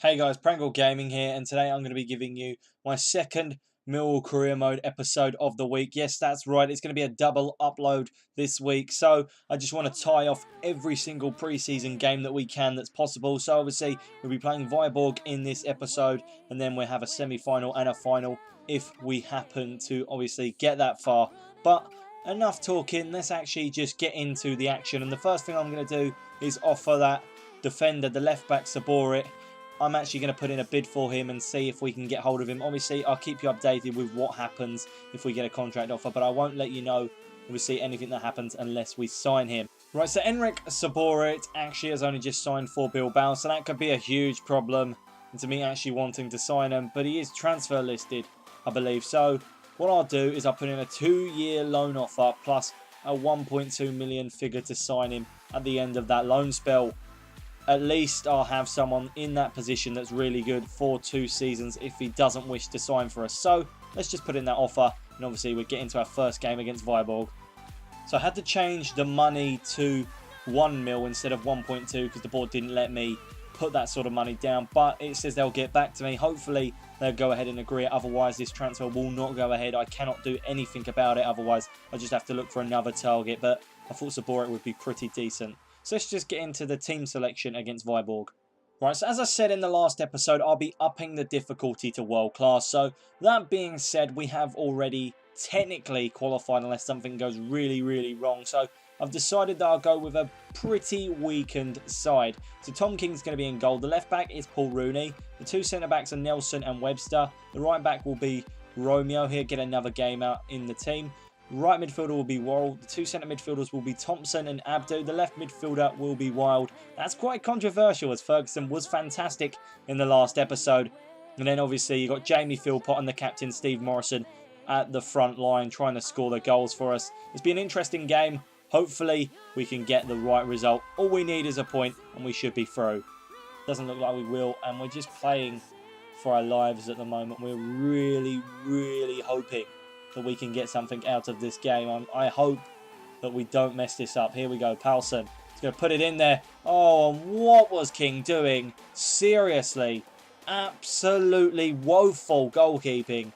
Hey guys, Prangell Gaming here, and today I'm going to be giving you my second Millwall Career Mode episode of the week. Yes, that's right, it's going to be a double upload this week, so I just want to tie off every single preseason game that we can that's possible. So obviously, we'll be playing Viborg in this episode, and then we'll have a semi-final and a final if we happen to obviously get that far. But enough talking, let's actually just get into the action, and the first thing I'm going to do is offer that defender, the left-back Saborit. I'm actually going to put in a bid for him and see if we can get hold of him. Obviously, I'll keep you updated with what happens if we get a contract offer, but I won't let you know, obviously, anything that happens unless we sign him. Right, so Enric Saborit actually has only just signed for Bilbao, so that could be a huge problem into me actually wanting to sign him, but he is transfer listed, I believe. So what I'll do is I'll put in a 2-year loan offer plus a 1.2 million figure to sign him at the end of that loan spell. At least I'll have someone in that position that's really good for 2 seasons if he doesn't wish to sign for us. So let's just put in that offer, and obviously we're getting to our first game against Viborg. So I had to change the money to 1 mil instead of 1.2 because the board didn't let me put that sort of money down, but it says they'll get back to me. Hopefully they'll go ahead and agree, otherwise this transfer will not go ahead. I cannot do anything about it, otherwise I just have to look for another target, but I thought Saborit would be pretty decent. So let's just get into the team selection against Viborg. Right, so as I said in the last episode, I'll be upping the difficulty to world class. So that being said, we have already technically qualified unless something goes really wrong. So I've decided that I'll go with a pretty weakened side. So Tom King's going to be in goal. The left back is Paul Rooney. The 2 centre backs are Nelson and Webster. The right back will be Romeo. He'll get another game out in the team. Right midfielder will be Worrell. The 2 centre midfielders will be Thompson and Abdo. The left midfielder will be Wild. That's quite controversial as Ferguson was fantastic in the last episode. And then obviously you've got Jamie Philpott and the captain Steve Morrison at the front line trying to score the goals for us. It's been an interesting game. Hopefully we can get the right result. All we need is a point and we should be through. Doesn't look like we will, and we're just playing for our lives at the moment. We're really hoping that we can get something out of this game. I hope that we don't mess this up. Here we go, Palsson. He's going to put it in there. Oh, what was King doing? Seriously. Absolutely woeful goalkeeping.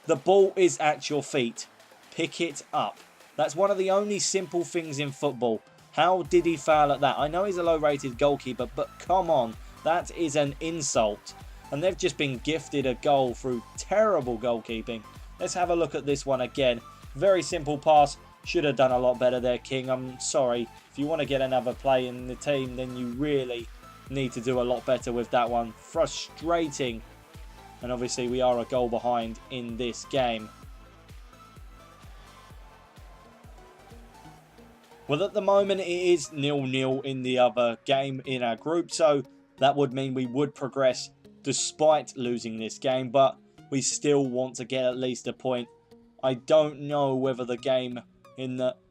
The ball is at your feet. Pick it up. That's one of the only simple things in football. How did he foul at that? I know he's a low-rated goalkeeper, but come on. That is an insult. And they've just been gifted a goal through terrible goalkeeping. Let's have a look at this one again. Very simple pass. Should have done a lot better there, King. I'm sorry. If you want to get another play in the team, then you really need to do a lot better with that one. Frustrating. And obviously we are a goal behind in this game. Well, at the moment it is 0-0 in the other game in our group. So that would mean we would progress despite losing this game. But we still want to get at least a point. I don't know whether the game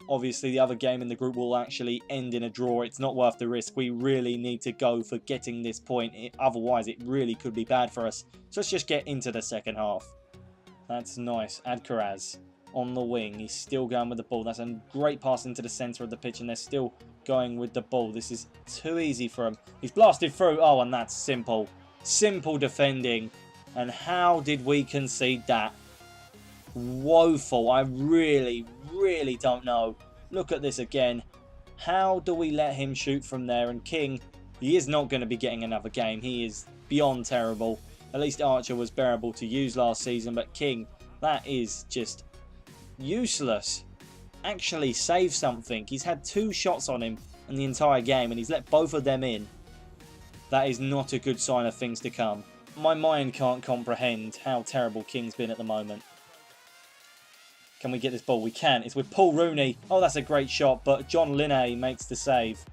obviously the other game in the group will actually end in a draw. It's not worth the risk. We really need to go for getting this point. Otherwise, it really could be bad for us. So let's just get into the second half. That's nice. Adkaraz on the wing. He's still going with the ball. That's a great pass into the centre of the pitch, and they're still going with the ball. This is too easy for him. He's blasted through. Oh, and that's simple. Simple defending. And how did we concede that? Woeful. I really don't know. Look at this again. How do we let him shoot from there? And King, he is not going to be getting another game. He is beyond terrible. At least Archer was bearable to use last season. But King, that is just useless. Actually save something. He's had 2 shots on him in the entire game, and he's let both of them in. That is not a good sign of things to come. My mind can't comprehend how terrible King's been at the moment. Can we get this ball? We can. It's with Paul Rooney. Oh, that's a great shot, but John Linney makes the save.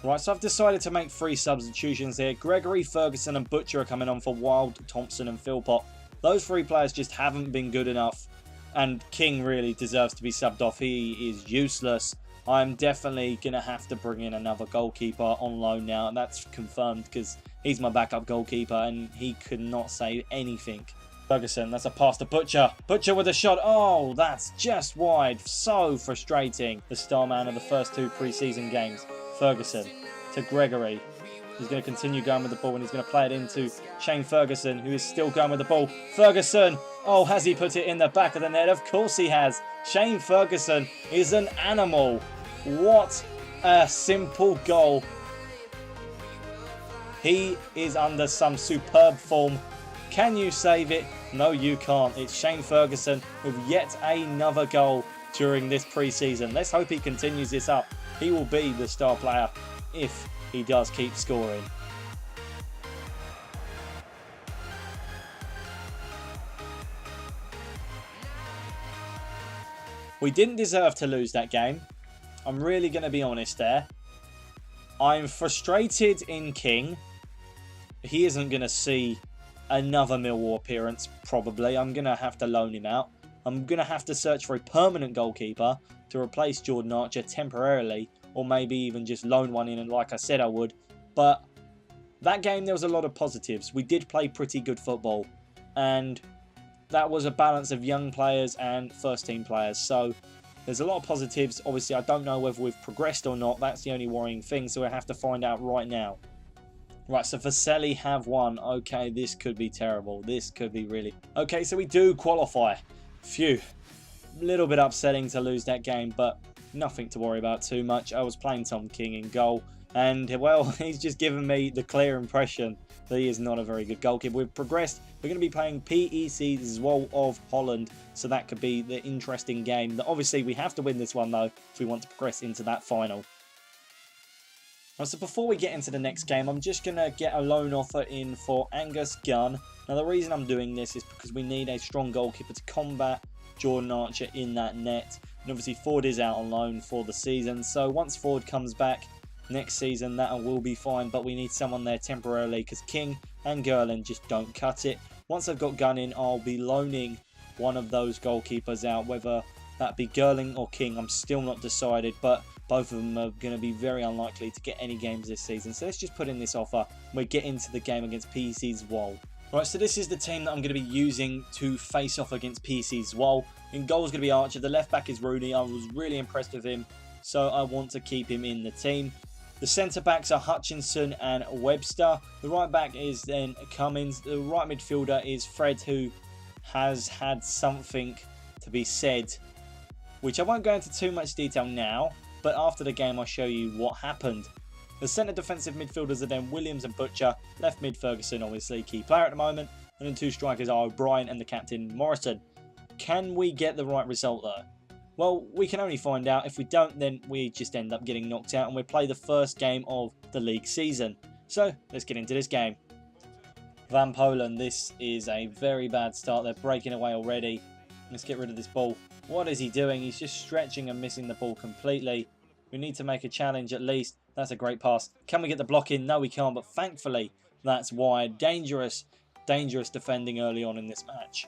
Right, so I've decided to make 3 substitutions here. Gregory, Ferguson and Butcher are coming on for Wild, Thompson and Philpott. Those 3 players just haven't been good enough, and King really deserves to be subbed off. He is useless. I'm definitely going to have to bring in another goalkeeper on loan now, and that's confirmed because he's my backup goalkeeper and he could not save anything. Ferguson, that's a pass to Butcher. Butcher with a shot. Oh, that's just wide. So frustrating. The star man of the first 2 pre-season games. Ferguson to Gregory. He's going to continue going with the ball, and he's going to play it into Shane Ferguson, who is still going with the ball. Ferguson, oh, has he put it in the back of the net? Of course he has. Shane Ferguson is an animal. What a simple goal. He is under some superb form. Can you save it? No, you can't. It's Shane Ferguson with yet another goal during this pre-season. Let's hope he continues this up. He will be the star player if he does keep scoring. We didn't deserve to lose that game. I'm really going to be honest there. I'm frustrated in King. He isn't going to see another Millwall appearance, probably. I'm going to have to loan him out. I'm going to have to search for a permanent goalkeeper to replace Jordan Archer temporarily, or maybe even just loan one in, and like I said I would. But that game, there was a lot of positives. We did play pretty good football, and that was a balance of young players and first team players. So there's a lot of positives. Obviously, I don't know whether we've progressed or not. That's the only worrying thing, so we have to find out right now. Right, so Vaselli have won. Okay, this could be terrible. This could be really... Okay, so we do qualify. Phew. A little bit upsetting to lose that game, but nothing to worry about too much. I was playing Tom King in goal, and, well, he's just given me the clear impression that he is not a very good goalkeeper. We've progressed. We're going to be playing PEC Zwolle of Holland, so that could be the interesting game. Obviously, we have to win this one, though, if we want to progress into that final. Right, so before we get into the next game, I'm just going to get a loan offer in for Angus Gunn. Now, the reason I'm doing this is because we need a strong goalkeeper to combat Jordan Archer in that net. And obviously, Ford is out on loan for the season, so once Ford comes back next season, that will be fine, but we need someone there temporarily because King and Gerland just don't cut it. Once I've got Gunn in, I'll be loaning one of those goalkeepers out, whether that be Gerling or King. I'm still not decided, but both of them are going to be very unlikely to get any games this season. So let's just put in this offer and we get into the game against PEC Zwolle. Right, so this is the team that I'm going to be using to face off against PEC Zwolle. In goal is going to be Archer. The left back is Rooney. I was really impressed with him, so I want to keep him in the team. The centre backs are Hutchinson and Webster. The right back is then Cummins. The right midfielder is Fred, who has had something to be said, which I won't go into too much detail now, but after the game I'll show you what happened. The centre defensive midfielders are then Williams and Butcher. Left mid Ferguson, obviously key player at the moment. And then two strikers are O'Brien and the captain Morrison. Can we get the right result though? Well, we can only find out. If we don't, then we just end up getting knocked out and we play the first game of the league season. So, let's get into this game. Van Polen, this is a very bad start. They're breaking away already. Let's get rid of this ball. What is he doing? He's just stretching and missing the ball completely. We need to make a challenge at least. That's a great pass. Can we get the block in? No, we can't, but thankfully, that's wide. Dangerous, dangerous defending early on in this match.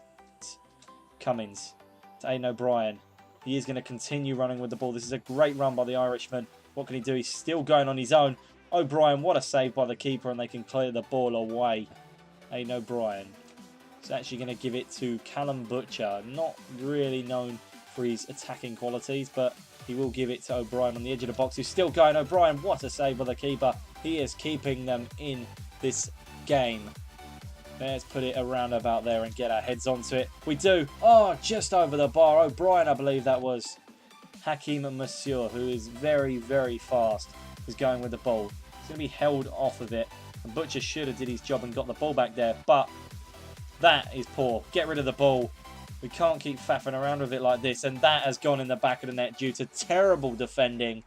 Cummins to Aidan O'Brien. He is going to continue running with the ball. This is a great run by the Irishman. What can he do? He's still going on his own. O'Brien, what a save by the keeper, and they can clear the ball away. Aidan O'Brien. He's actually going to give it to Callum Butcher. Not really known for his attacking qualities, but he will give it to O'Brien on the edge of the box. He's still going. O'Brien, what a save by the keeper. He is keeping them in this game. Let's put it around about there and get our heads onto it. We do. Oh, just over the bar. O'Brien, I believe that was. Hakim Monsieur, who is very, very fast, is going with the ball. He's going to be held off of it. And Butcher should have did his job and got the ball back there. But that is poor. Get rid of the ball. We can't keep faffing around with it like this. And that has gone in the back of the net due to terrible defending.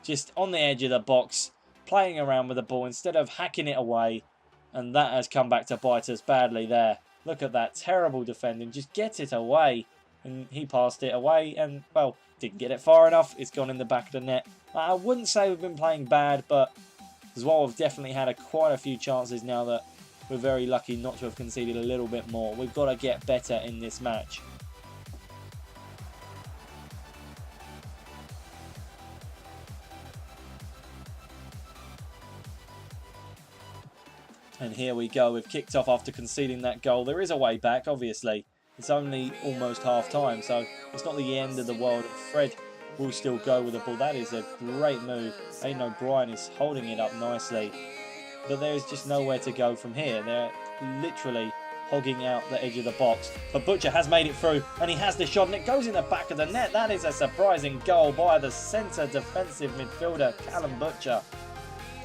Just on the edge of the box, playing around with the ball instead of hacking it away. And that has come back to bite us badly there. Look at that. Terrible defending. Just get it away. And he passed it away and, well, didn't get it far enough. It's gone in the back of the net. I wouldn't say we've been playing bad, but as well, we've definitely had quite a few chances now that we're very lucky not to have conceded a little bit more. We've got to get better in this match. And here we go. We've kicked off after conceding that goal. There is a way back, obviously. It's only almost half time, so it's not the end of the world. Fred will still go with the ball. That is a great move. Aidan O'Brien is holding it up nicely. but there is just nowhere to go from here. They're literally hogging out the edge of the box. But Butcher has made it through, and he has the shot, and it goes in the back of the net. That is a surprising goal by the centre defensive midfielder, Callum Butcher.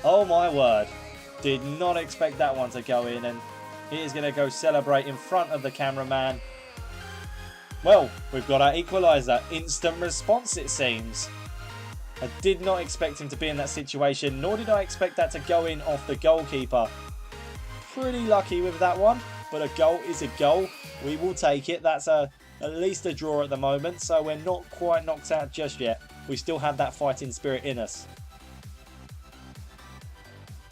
Oh my word. Did not expect that one to go in, and he is going to go celebrate in front of the cameraman. Well, we've got our equaliser. Instant response, it seems. I did not expect him to be in that situation, nor did I expect that to go in off the goalkeeper. Pretty lucky with that one, but a goal is a goal. We will take it. That's at least a draw at the moment, so we're not quite knocked out just yet. We still have that fighting spirit in us.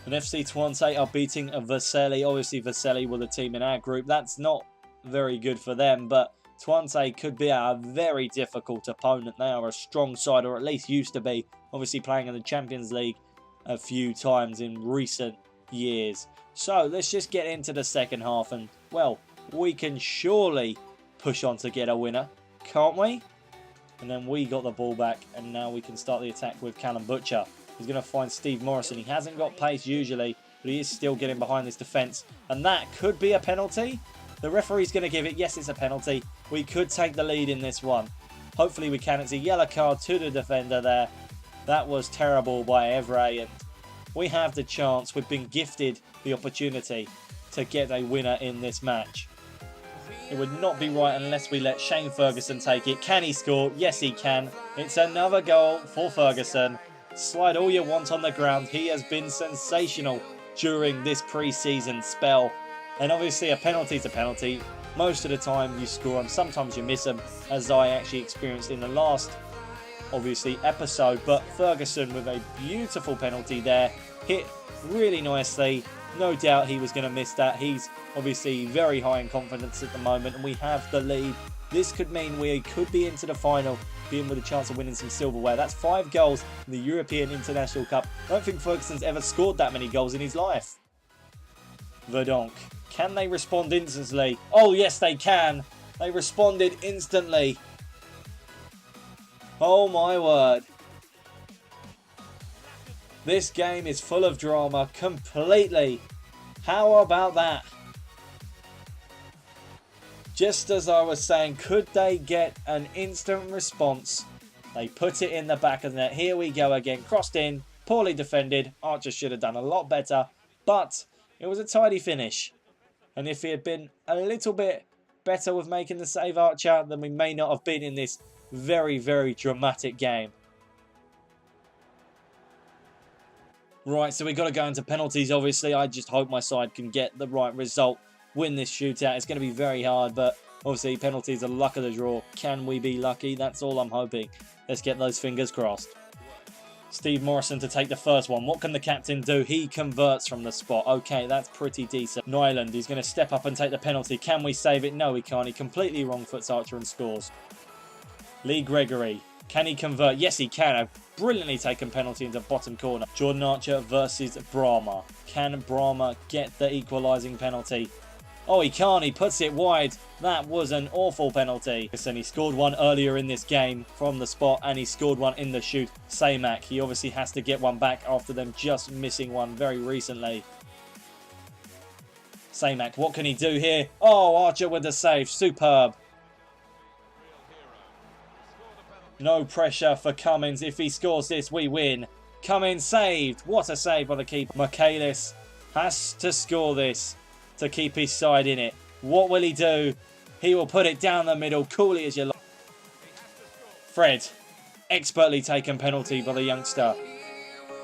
And FC Twente are beating Vercelli. Obviously, Vercelli were the team in our group. That's not very good for them, but Twente could be a very difficult opponent. They are a strong side, or at least used to be. Obviously playing in the Champions League a few times in recent years. So let's just get into the second half, and well, we can surely push on to get a winner, can't we? And then we got the ball back, and now we can start the attack with Callum Butcher. He's going to find Steve Morrison. He hasn't got pace usually, but he is still getting behind this defence. And that could be a penalty. The referee's going to give it. Yes, it's a penalty. We could take the lead in this one. Hopefully we can. It's a yellow card to the defender there. That was terrible by Evray. And we have the chance. We've been gifted the opportunity to get a winner in this match. It would not be right unless we let Shane Ferguson take it. Can he score? Yes, he can. It's another goal for Ferguson. Slide all you want on the ground. He has been sensational during this pre-season spell. And obviously a penalty is a penalty. Most of the time you score them, sometimes you miss them, as I actually experienced in the last, obviously, episode. But Ferguson with a beautiful penalty there. Hit really nicely. No doubt he was going to miss that. He's obviously very high in confidence at the moment, and we have the lead. This could mean we could be into the final, being with a chance of winning some silverware. That's 5 goals in the European International Cup. I don't think Ferguson's ever scored that many goals in his life. Verdonk. Can they respond instantly? Oh, yes, they can. They responded instantly. Oh, my word. This game is full of drama completely. How about that? Just as I was saying, could they get an instant response? They put it in the back of the net. Here we go again. Crossed in. Poorly defended. Archer should have done a lot better. But it was a tidy finish. And if he had been a little bit better with making the save, Archer, then we may not have been in this very, very dramatic game. Right, so we've got to go into penalties, obviously. I just hope my side can get the right result, win this shootout. It's going to be very hard, but obviously penalties are luck of the draw. Can we be lucky? That's all I'm hoping. Let's get those fingers crossed. Steve Morrison to take the first one. What can the captain do? He converts from the spot. Okay, that's pretty decent. Nyland, he's going to step up and take the penalty. Can we save it? No, he can't. He completely wrong foots Archer and scores. Lee Gregory. Can he convert? Yes, he can. A brilliantly taken penalty into bottom corner. Jordan Archer versus Brahma. Can Brahma get the equalising penalty? Oh, he can't. He puts it wide. That was an awful penalty. And he scored one earlier in this game from the spot, and he scored one in the shoot. Samak, he obviously has to get one back after them just missing one very recently. Samak, what can he do here? Oh, Archer with the save. Superb. No pressure for Cummins. If he scores this, we win. Cummins saved. What a save by the keeper. Michaelis has to score this to keep his side in it. What will he do? He will put it down the middle, coolly as you like. Fred, expertly taken penalty by the youngster.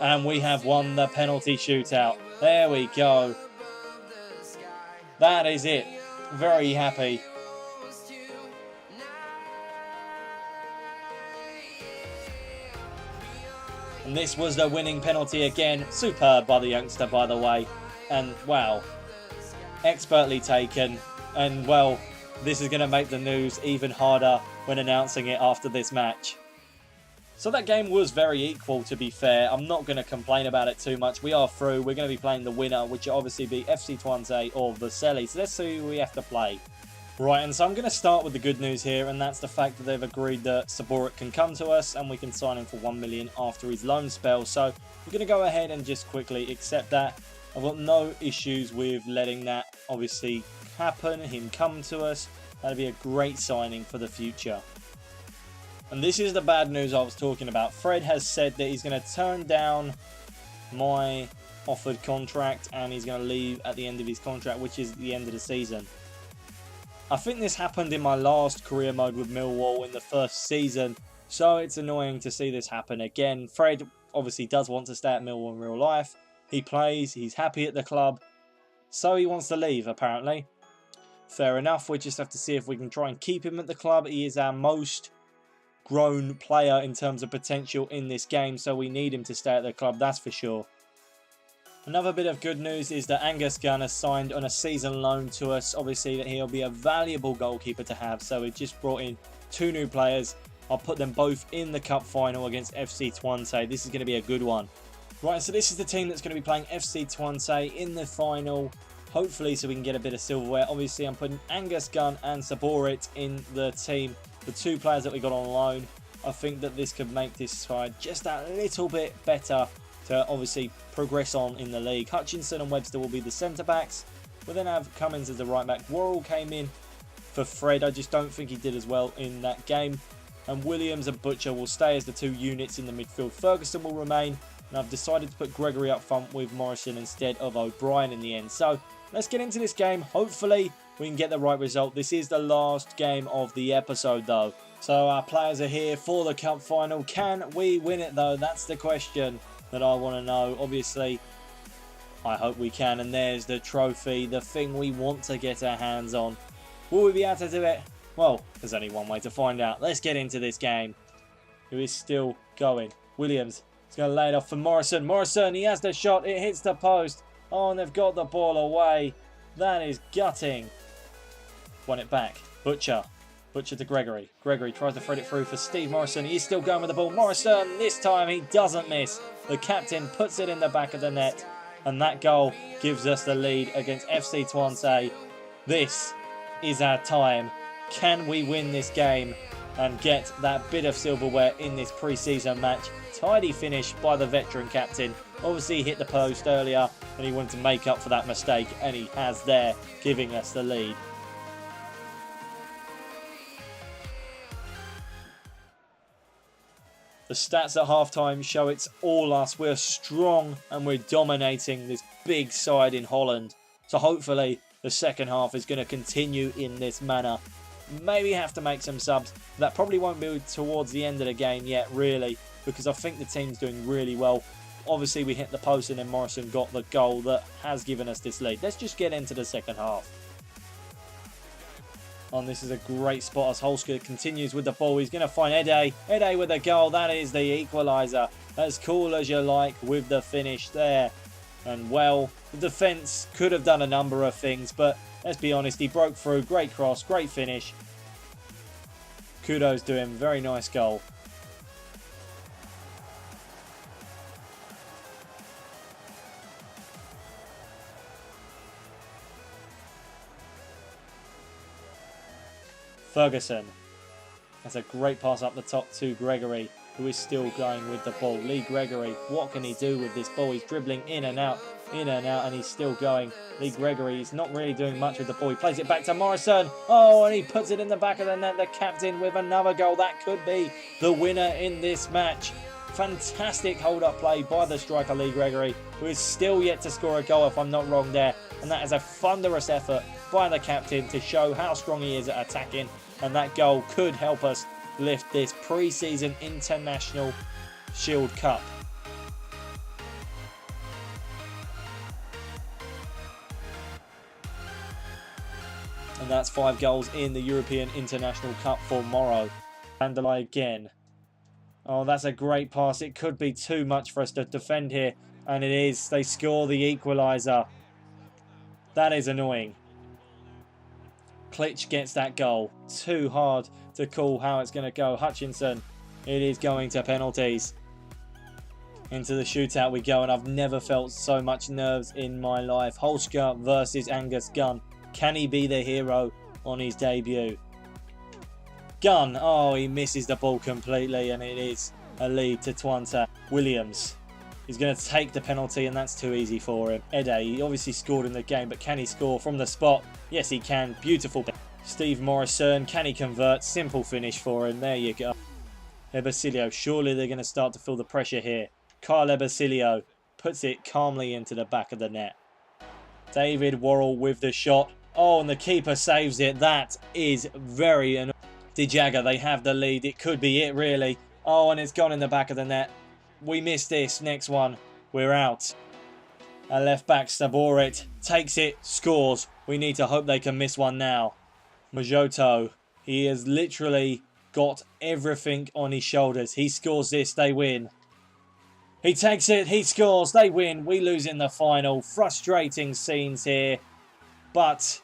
And we have won the penalty shootout. There we go. That is it. Very happy. And this was the winning penalty again. Superb by the youngster, by the way. And wow. Expertly taken. And well, this is going to make the news even harder when announcing it after this match. So that game was very equal, to be fair. I'm not going to complain about it too much. We are through. We're going to be playing the winner, which will obviously be FC Twente or Vercelli. So let's see who we have to play. Right, and so I'm going to start with the good news here, and that's the fact that they've agreed that Saborik can come to us and we can sign him for 1 million after his loan spell. So we're going to go ahead and just quickly accept that. I've got no issues with letting that obviously happen, him come to us. That'd be a great signing for the future. And this is the bad news I was talking about. Fred has said that he's going to turn down my offered contract and he's going to leave at the end of his contract, which is the end of the season. I think this happened in my last career mode with Millwall in the first season, so it's annoying to see this happen again. Fred obviously does want to stay at Millwall in real life. He plays, he's happy at the club, so he wants to leave apparently. Fair enough, we just have to see if we can try and keep him at the club. He is our most grown player in terms of potential in this game, so we need him to stay at the club, that's for sure. Another bit of good news is that Angus Gunn has signed on a season loan to us. Obviously that he'll be a valuable goalkeeper to have, so we just brought in 2 new players. I'll put them both in the cup final against FC Twente. This is going to be a good one. Right, so this is the team that's going to be playing FC Twente in the final, hopefully, so we can get a bit of silverware. Obviously I'm putting Angus Gunn and Saborit in the team, the 2 players that we got on loan. I think that this could make this side just a little bit better to obviously progress on in the league. Hutchinson and Webster will be the centre-backs. We'll then have Cummins as the right-back. Worrell came in for Fred. I just don't think he did as well in that game. And Williams and Butcher will stay as the 2 units in the midfield. Ferguson will remain. And I've decided to put Gregory up front with Morrison instead of O'Brien in the end. So let's get into this game. Hopefully we can get the right result. This is the last game of the episode though. So our players are here for the cup final. Can we win it though? That's the question that I want to know. Obviously, I hope we can. And there's the trophy, the thing we want to get our hands on. Will we be able to do it? Well, there's only one way to find out. Let's get into this game. Who is still going? Williams is going to lay it off for Morrison. Morrison, he has the shot. It hits the post. Oh, and they've got the ball away. That is gutting. Won it back. Butcher. Butcher to Gregory. Gregory tries to thread it through for Steve Morrison. He's still going with the ball. Morrison, this time he doesn't miss. The captain puts it in the back of the net. And that goal gives us the lead against FC Twente. This is our time. Can we win this game and get that bit of silverware in this pre-season match? Tidy finish by the veteran captain. Obviously he hit the post earlier and he wanted to make up for that mistake. And he has there, giving us the lead. The stats at halftime show it's all us. We're strong and we're dominating this big side in Holland. So hopefully the second half is going to continue in this manner. Maybe have to make some subs. That probably won't be towards the end of the game yet, really, because I think the team's doing really well. Obviously, we hit the post and then Morrison got the goal that has given us this lead. Let's just get into the second half. And this is a great spot as Holsker continues with the ball. He's going to find Ede. Ede with a goal. That is the equaliser. As cool as you like with the finish there. And well, the defence could have done a number of things, but let's be honest, he broke through. Great cross, great finish. Kudos to him. Very nice goal. Ferguson. That's a great pass up the top to Gregory, who is still going with the ball. Lee Gregory, what can he do with this ball? He's dribbling in and out, and he's still going. Lee Gregory is not really doing much with the ball. He plays it back to Morrison. Oh, and he puts it in the back of the net. The captain with another goal. That could be the winner in this match. Fantastic hold-up play by the striker Lee Gregory, who is still yet to score a goal, if I'm not wrong there. And that is a thunderous effort by the captain to show how strong he is at attacking. And that goal could help us lift this pre-season International Shield Cup. And that's 5 goals in the European International Cup for Morrow. Vanderlei again. Oh, that's a great pass. It could be too much for us to defend here. And it is. They score the equaliser. That is annoying. Klitsch gets that goal. Too hard to call how it's going to go. Hutchinson. It is going to penalties. Into the shootout we go. And I've never felt so much nerves in my life. Holsker versus Angus Gunn. Can he be the hero on his debut? Gunn. Oh, he misses the ball completely. And it is a lead to Twente. Williams. He's going to take the penalty, and that's too easy for him. Ede, he obviously scored in the game, but can he score from the spot? Yes, he can. Beautiful. Steve Morrison, can he convert? Simple finish for him. There you go. Ebersilio, surely they're going to start to feel the pressure here. Kyle Ebersilio puts it calmly into the back of the net. David Worrell with the shot. Oh, and the keeper saves it. That is very annoying. Dijaga, they have the lead. It could be it, really. Oh, and it's gone in the back of the net. We missed this. Next one, we're out. Our left back, Saborit, takes it, scores. We need to hope they can miss one now. Majoto, he has literally got everything on his shoulders. He scores this, they win. He takes it, he scores, they win. We lose in the final. Frustrating scenes here. But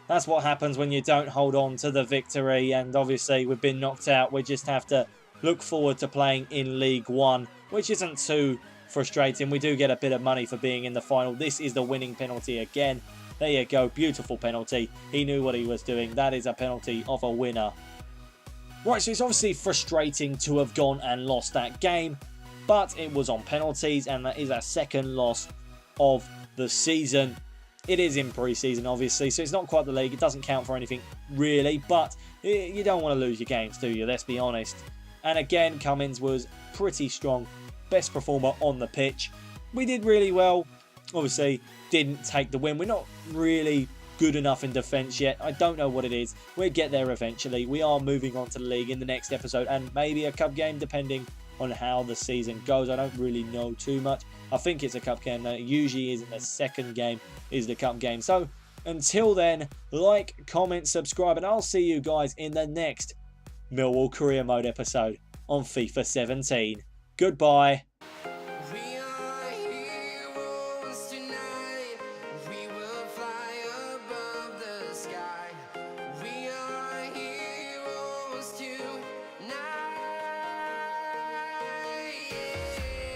that's what happens when you don't hold on to the victory. And obviously, we've been knocked out. We just have to look forward to playing in League One, which isn't too frustrating. We do get a bit of money for being in the final. This is the winning penalty again. There you go. Beautiful penalty. He knew what he was doing. That is a penalty of a winner. Right, so it's obviously frustrating to have gone and lost that game, but it was on penalties, and that is our second loss of the season. It is in pre-season, obviously, so it's not quite the league. It doesn't count for anything, really, but you don't want to lose your games, do you? Let's be honest. And again, Cummins was pretty strong. Best performer on the pitch. We did really well. Obviously, didn't take the win. We're not really good enough in defence yet. I don't know what it is. We'll get there eventually. We are moving on to the league in the next episode, and maybe a cup game, depending on how the season goes. I don't really know too much. I think it's a cup game. That usually is in the second game is the cup game. So, until then, like, comment, subscribe, and I'll see you guys in the next Millwall Career Mode episode on FIFA 17. Goodbye.